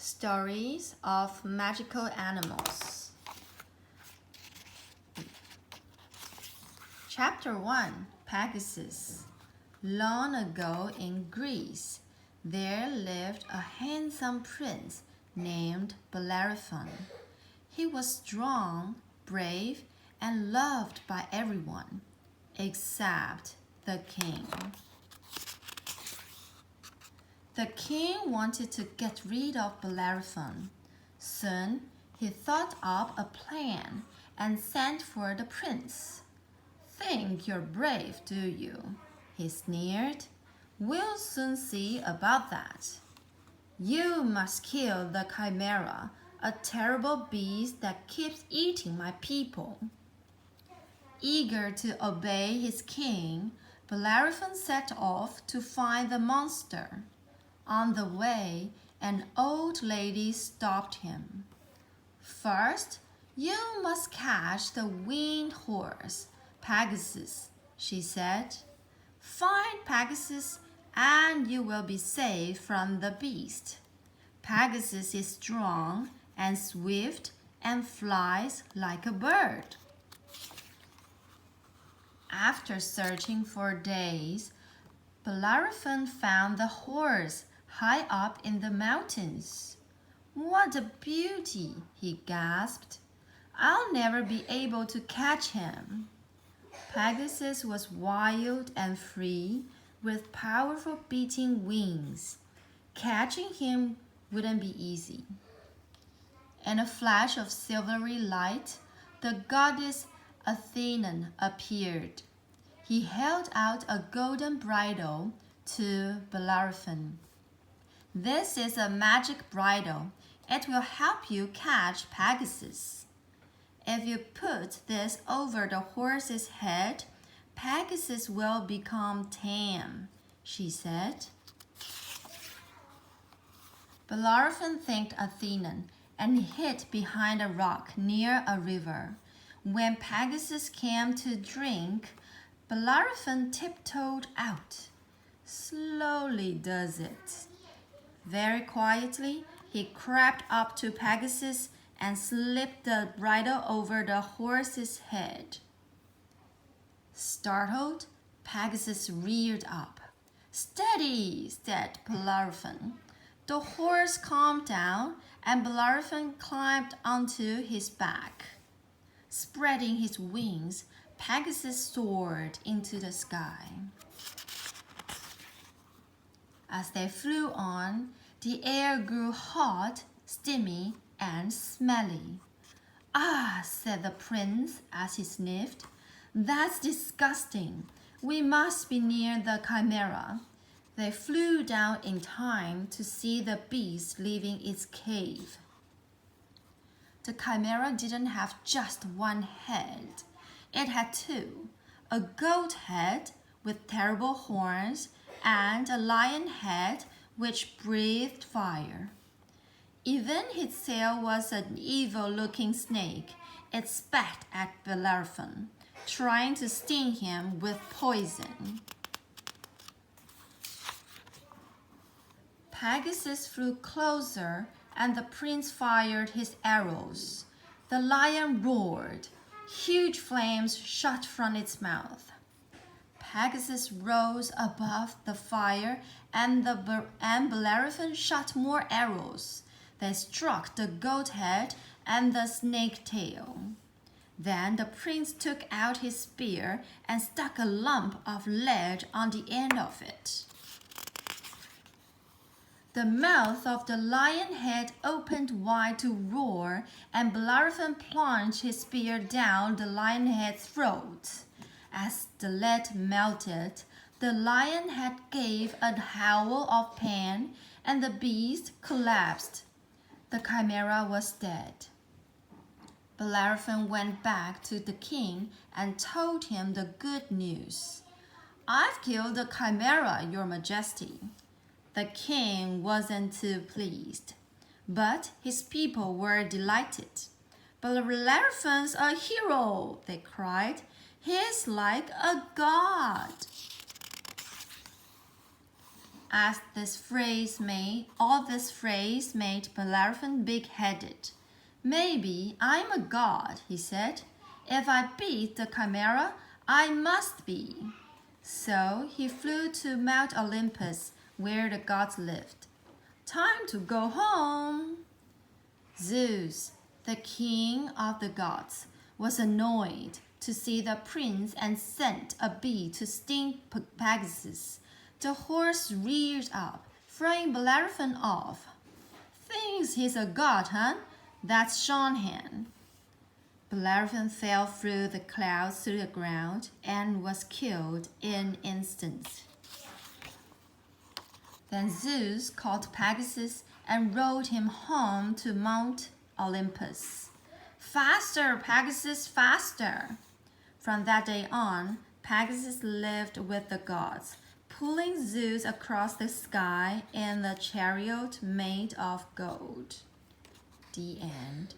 Stories of magical animals. Chapter 1, Pegasus. Long ago in Greece, there lived a handsome prince named Bellerophon. He was strong, brave, and loved by everyone, except the king. The king wanted to get rid of Bellerophon. Soon, he thought up a plan and sent for the prince. "Think you're brave, do you?" he sneered. "We'll soon see about that. You must kill the Chimera, a terrible beast that keeps eating my people." Eager to obey his king, Bellerophon set off to find the monster. On the way, an old lady stopped him. "First, you must catch the winged horse, Pegasus," she said. "Find Pegasus and you will be safe from the beast. Pegasus is strong and swift and flies like a bird." After searching for days, Bellerophon found the horse high up in the mountains. "What a beauty!" he gasped. "I'll never be able to catch him." Pegasus was wild and free, with powerful beating wings. Catching him wouldn't be easy. In a flash of silvery light, the goddess Athena appeared. He held out a golden bridle to Bellerophon. "This is a magic bridle. It will help you catch Pegasus. If you put this over the horse's head, Pegasus will become tame," she said. Bellerophon thanked Athena and hid behind a rock near a river. When Pegasus came to drink, Bellerophon tiptoed out. Slowly does it. Very quietly, he crept up to Pegasus and slipped the bridle over the horse's head. Startled, Pegasus reared up. "Steady!" said Bellerophon. The horse calmed down, and Bellerophon climbed onto his back. Spreading his wings, Pegasus soared into the sky. As they flew on, the air grew hot, steamy, and smelly. "Ah," said the prince as he sniffed. "That's disgusting. We must be near the Chimera." They flew down in time to see the beast leaving its cave. The Chimera didn't have just one head. It had two, a goat head with terrible horns and a lion head which breathed fire. Even its tail was an evil-looking snake. It spat at Bellerophon, trying to sting him with poison. Pegasus flew closer, and the prince fired his arrows. The lion roared. Huge flames shot from its mouth. Pegasus rose above the fire, and Bellerophon shot more arrows. They struck the goat head and the snake tail. Then the prince took out his spear and stuck a lump of lead on the end of it. The mouth of the lion head opened wide to roar, and Bellerophon plunged his spear down the lion head's throat. As the lead melted, the lion head gave a howl of pain, and the beast collapsed. The Chimera was dead. Bellerophon went back to the king and told him the good news. "I've killed the Chimera, Your Majesty." The king wasn't too pleased, but his people were delighted. "Bellerophon's a hero," they cried. "He's like a god." All this phrase made Bellerophon big-headed. Maybe I'm a god, he said. If I beat the Chimera, I must be. So he flew to Mount Olympus, where the gods lived. Time to go home. Zeus, the king of the gods, was annoyed to see the prince and sent a bee to sting Pegasus. The horse reared up, throwing Bellerophon off. Thinks he's a god, huh? That's Ch1. Bellerophon fell through the clouds to the ground and was killed in an instant. Then Zeus caught Pegasus and rode him home to Mount Olympus. Faster, Pegasus, faster! From that day on, Pegasus lived with the gods, pulling Zeus across the sky in a chariot made of gold. The end.